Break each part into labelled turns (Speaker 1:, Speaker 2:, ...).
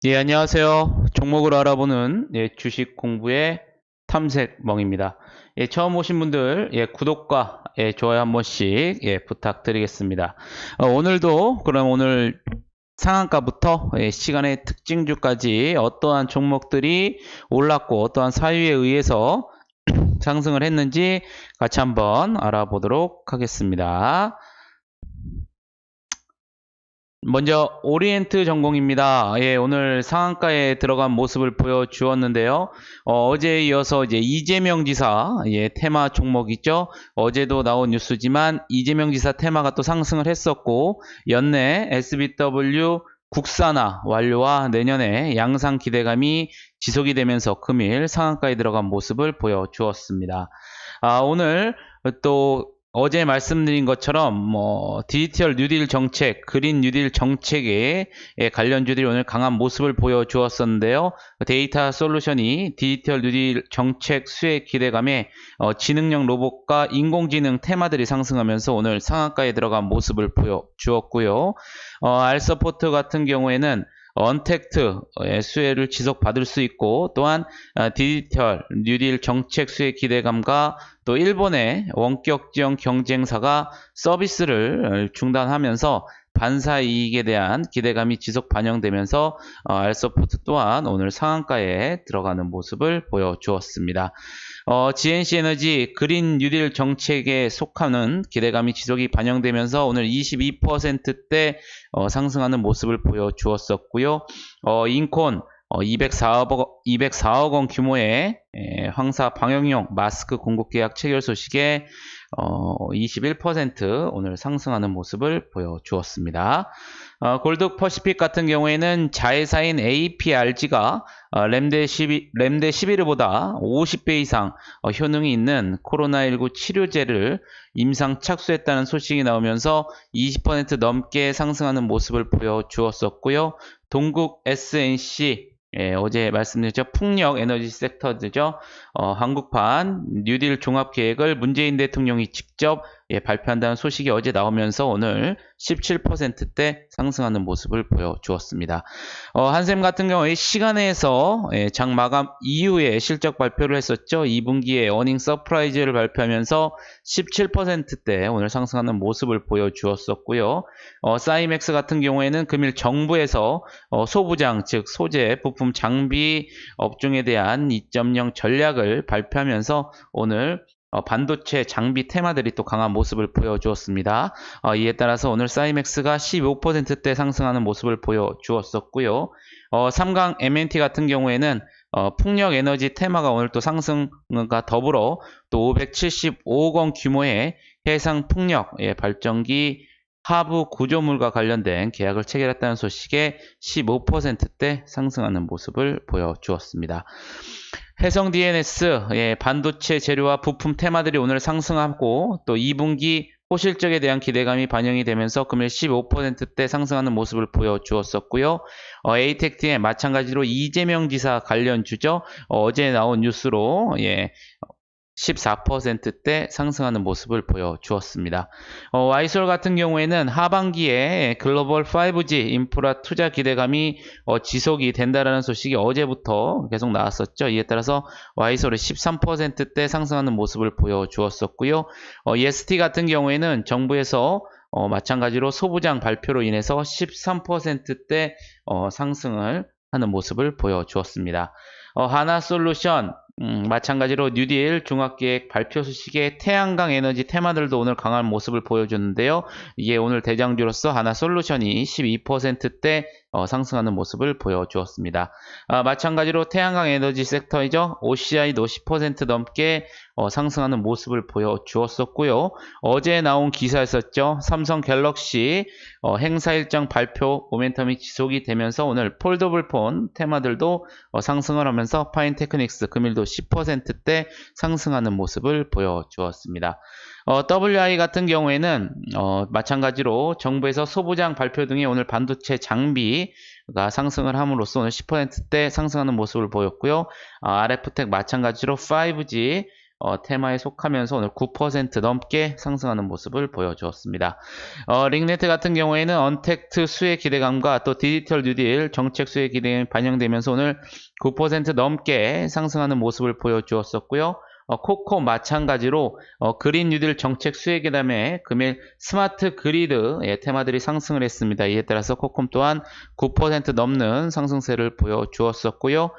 Speaker 1: 예, 안녕하세요. 종목을 알아보는 주식 공부의 탐색멍입니다. 처음 오신 분들 구독과 좋아요 한 번씩 부탁드리겠습니다. 오늘도 그럼 오늘 상한가부터 시간의 특징주까지 어떠한 종목들이 올랐고 어떠한 사유에 의해서 상승을 했는지 같이 한번 알아보도록 하겠습니다. 먼저 오리엔트 전공입니다. 오늘 상한가에 들어간 모습을 보여주었는데요. 어제에 이어서 이제 이재명 지사 테마 종목 있죠. 어제도 나온 뉴스지만 이재명 지사 테마가 또 상승을 했었고 연내 SBW 국산화 완료와 내년에 양상 기대감이 지속이 되면서 금일 상한가에 들어간 모습을 보여주었습니다. 오늘 또 어제 말씀드린 것처럼 디지털 뉴딜 정책, 그린 뉴딜 정책에 관련주들이 오늘 강한 모습을 보여주었었는데요. 데이터 솔루션이 디지털 뉴딜 정책 수혜 기대감에 지능형 로봇과 인공지능 테마들이 상승하면서 오늘 상한가에 들어간 모습을 보여주었고요. 알서포트 같은 경우에는 언택트의 수혜를 지속받을 수 있고 또한 디지털 뉴딜 정책 수혜 기대감과 또 일본의 원격지원 경쟁사가 서비스를 중단하면서 반사 이익에 대한 기대감이 지속 반영되면서 알서포트 또한 오늘 상한가에 들어가는 모습을 보여주었습니다. GNC 에너지 그린 뉴딜 정책에 속하는 기대감이 지속이 반영되면서 오늘 22%대 상승하는 모습을 보여주었었고요. 인콘 204억 원 규모의 황사 방역용 마스크 공급 계약 체결 소식에 21% 오늘 상승하는 모습을 보여주었습니다. 골드 퍼시픽 같은 경우에는 자회사인 APRG가 렘데시비르보다 50배 이상 효능이 있는 코로나19 치료제를 임상 착수했다는 소식이 나오면서 20% 넘게 상승하는 모습을 보여주었었고요. 동국 SNC 어제 말씀드렸죠. 풍력 에너지 섹터죠. 한국판 뉴딜 종합계획을 문재인 대통령이 직접 발표한다는 소식이 어제 나오면서 오늘 17%대 상승하는 모습을 보여주었습니다. 한샘 같은 경우에 시간에서 장 마감 이후에 실적 발표를 했었죠. 2분기에 어닝 서프라이즈를 발표하면서 17%대 오늘 상승하는 모습을 보여주었었고요. 사이맥스 같은 경우에는 금일 정부에서 소부장 즉 소재 부품 장비 업종에 대한 2.0 전략을 발표하면서 오늘 반도체 장비 테마들이 또 강한 모습을 보여주었습니다. 이에 따라서 오늘 사이맥스가 15%대 상승하는 모습을 보여주었었고요. 삼강 MNT 같은 경우에는 풍력 에너지 테마가 오늘 또 상승과 더불어 또 575억 원 규모의 해상 풍력 발전기 하부 구조물과 관련된 계약을 체결했다는 소식에 15%대 상승하는 모습을 보여주었습니다. 해성 DNS 반도체 재료와 부품 테마들이 오늘 상승하고 또 2분기 호실적에 대한 기대감이 반영이 되면서 금일 15%대 상승하는 모습을 보여주었었고요. 에이텍트에 마찬가지로 이재명 지사 관련주죠. 어제 나온 뉴스로 14%대 상승하는 모습을 보여주었습니다. 와이솔 같은 경우에는 하반기에 글로벌 5G 인프라 투자 기대감이 지속이 된다는 소식이 어제부터 계속 나왔었죠. 이에 따라서 와이솔이 13%대 상승하는 모습을 보여주었었고요. EST 같은 경우에는 정부에서 마찬가지로 소부장 발표로 인해서 13%대 상승을 하는 모습을 보여주었습니다. 하나솔루션 마찬가지로 뉴딜 종합계획 발표 소식에 태양광 에너지 테마들도 오늘 강한 모습을 보여줬는데요. 이게 오늘 대장주로서 하나솔루션이 12%대 상승하는 모습을 보여주었습니다. 마찬가지로 태양광 에너지 섹터이죠. OCI도 10% 넘게 상승하는 모습을 보여주었었고요. 어제 나온 기사였었죠. 삼성 갤럭시 행사 일정 발표 모멘텀이 지속이 되면서 오늘 폴더블 폰 테마들도 상승을 하면서 파인테크닉스 금일도 10%대 상승하는 모습을 보여주었습니다. WI 같은 경우에는 마찬가지로 정부에서 소부장 발표 등의 오늘 반도체 장비가 상승을 함으로써 오늘 10%대 상승하는 모습을 보였고요. RF텍 마찬가지로 5G 테마에 속하면서 오늘 9% 넘게 상승하는 모습을 보여주었습니다. 링네트 같은 경우에는 언택트 수혜 기대감과 또 디지털 뉴딜 정책 수혜 기대감이 반영되면서 오늘 9% 넘게 상승하는 모습을 보여주었었고요. 코코 마찬가지로 그린 뉴딜 정책 수혜 기대감에 금일 스마트 그리드 테마들이 상승을 했습니다. 이에 따라서 코콤 또한 9% 넘는 상승세를 보여주었었고요.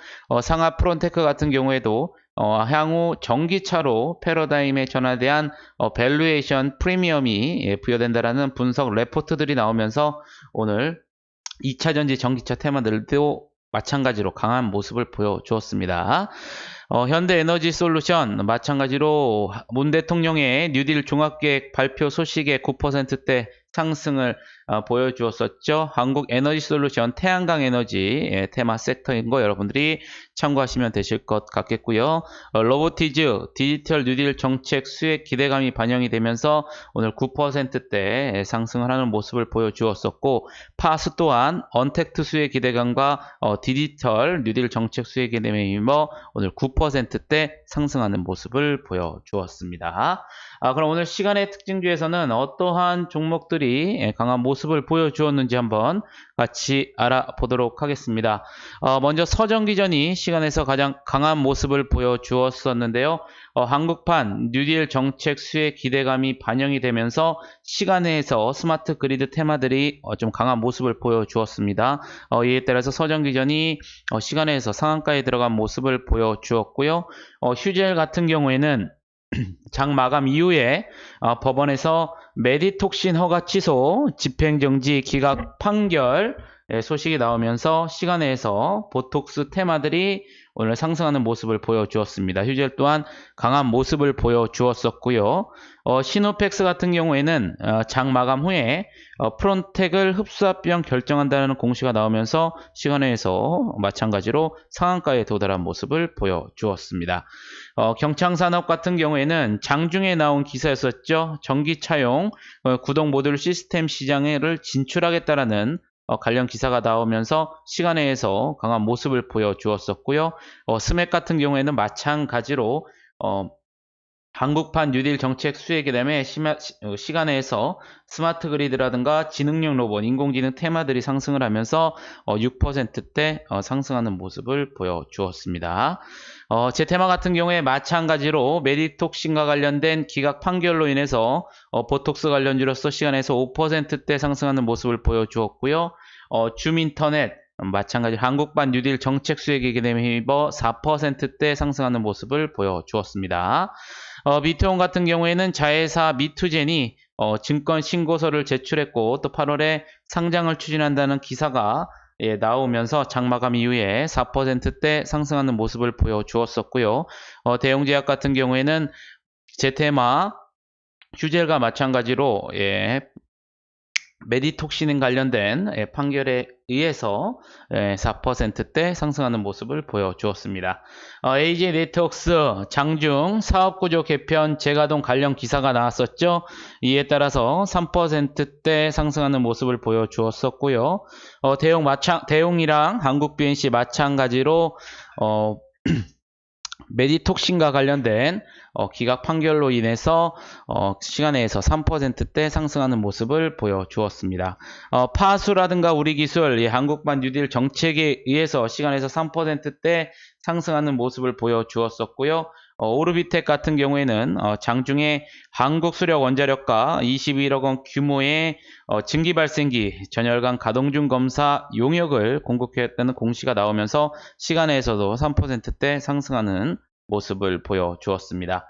Speaker 1: 상하 프론테크 같은 경우에도 향후 전기차로 패러다임의 전환에 대한 밸류에이션 프리미엄이 부여된다라는 분석 레포트들이 나오면서 오늘 2차전지 전기차 테마들도 마찬가지로 강한 모습을 보여주었습니다. 현대에너지 솔루션 마찬가지로 문 대통령의 뉴딜 종합계획 발표 소식에 9%대 상승을 보여주었었죠. 한국에너지솔루션 태양광 에너지 테마 섹터인 거 여러분들이 참고하시면 되실 것 같겠고요. 로보티즈 디지털 뉴딜 정책 수혜 기대감이 반영이 되면서 오늘 9%대 상승을 하는 모습을 보여주었었고, 파스 또한 언택트 수혜 기대감과 디지털 뉴딜 정책 수혜 기대감이 힘입어 오늘 9%대 상승하는 모습을 보여주었습니다. 그럼 오늘 시간의 특징주에서는 어떠한 종목들이 강한 모습을 보여주었는지 한번 같이 알아보도록 하겠습니다. 먼저 서정기전이 시간에서 가장 강한 모습을 보여주었었는데요. 한국판 뉴딜 정책 수혜 기대감이 반영이 되면서 시간에서 스마트 그리드 테마들이 좀 강한 모습을 보여주었습니다. 이에 따라서 서정기전이 시간에서 상한가에 들어간 모습을 보여주었고요. 휴젤 같은 경우에는 장 마감 이후에 법원에서 메디톡신 허가 취소, 집행정지 기각 판결 소식이 나오면서 시간에서 보톡스 테마들이 오늘 상승하는 모습을 보여주었습니다. 휴젤 또한 강한 모습을 보여주었었고요. 시노펙스 같은 경우에는 장 마감 후에 프론텍을 흡수합병 결정한다는 공시가 나오면서 시간에서 마찬가지로 상한가에 도달한 모습을 보여주었습니다. 경창산업 같은 경우에는 장중에 나온 기사였었죠. 전기차용 구동 모듈 시스템 시장을 진출하겠다라는 관련 기사가 나오면서 시간에서 강한 모습을 보여주었었고요. 스맥 같은 경우에는 마찬가지로 한국판 뉴딜 정책 수혜 기대감에 시간에서 스마트 그리드라든가 지능형 로봇, 인공지능 테마들이 상승을 하면서 6%대 상승하는 모습을 보여주었습니다. 제테마 같은 경우에 마찬가지로 메디톡신과 관련된 기각 판결로 인해서 보톡스 관련주로서 시간에서 5%대 상승하는 모습을 보여주었고요. 줌인터넷 마찬가지로 한국판 뉴딜 정책 수혜 기대감에 힘입어 4%대 상승하는 모습을 보여주었습니다. 미투온 같은 경우에는 자회사 미투젠이 증권 신고서를 제출했고 또 8월에 상장을 추진한다는 기사가 나오면서 장마감 이후에 4%대 상승하는 모습을 보여주었었고요. 대용제약 같은 경우에는 제테마, 휴젤과 마찬가지로 메디톡신 관련된 판결에 의해서 4%대 상승하는 모습을 보여주었습니다. AJ 네트워크스 장중 사업구조 개편 재가동 관련 기사가 나왔었죠. 이에 따라서 3%대 상승하는 모습을 보여주었었고요. 대용이랑 한국 BNC 마찬가지로 메디톡신과 관련된 기각 판결로 인해서 시간에서 3%대 상승하는 모습을 보여주었습니다. 파수라든가 우리기술, 한국판 뉴딜 정책에 의해서 시간에서 3%대 상승하는 모습을 보여주었었고요. 오르비텍 같은 경우에는 장중에 한국수력 원자력과 21억 원 규모의 증기 발생기 전열관 가동 중 검사 용역을 공급했다는 공시가 나오면서 시간에서도 3%대 상승하는 모습을 보여주었습니다.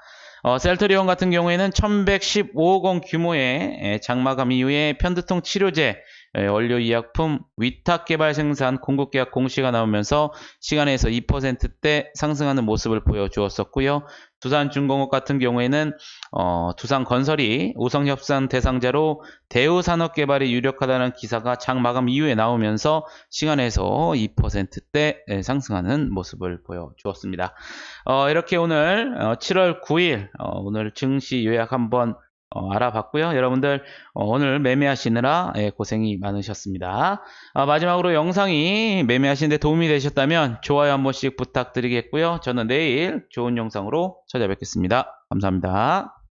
Speaker 1: 셀트리온 같은 경우에는 1115억 원 규모의 장마감 이후에 편두통 치료제, 원료 의약품 위탁 개발 생산 공급 계약 공시가 나오면서 시간에서 2%대 상승하는 모습을 보여주었었고요. 두산중공업 같은 경우에는 두산건설이 우성협상 대상자로 대우산업개발이 유력하다는 기사가 장마감 이후에 나오면서 시간에서 2%대 상승하는 모습을 보여주었습니다. 이렇게 오늘 7월 9일 오늘 증시 요약 한번 알아봤고요. 여러분들 오늘 매매하시느라 고생이 많으셨습니다. 마지막으로 영상이 매매하시는데 도움이 되셨다면 좋아요 한 번씩 부탁드리겠고요. 저는 내일 좋은 영상으로 찾아뵙겠습니다. 감사합니다.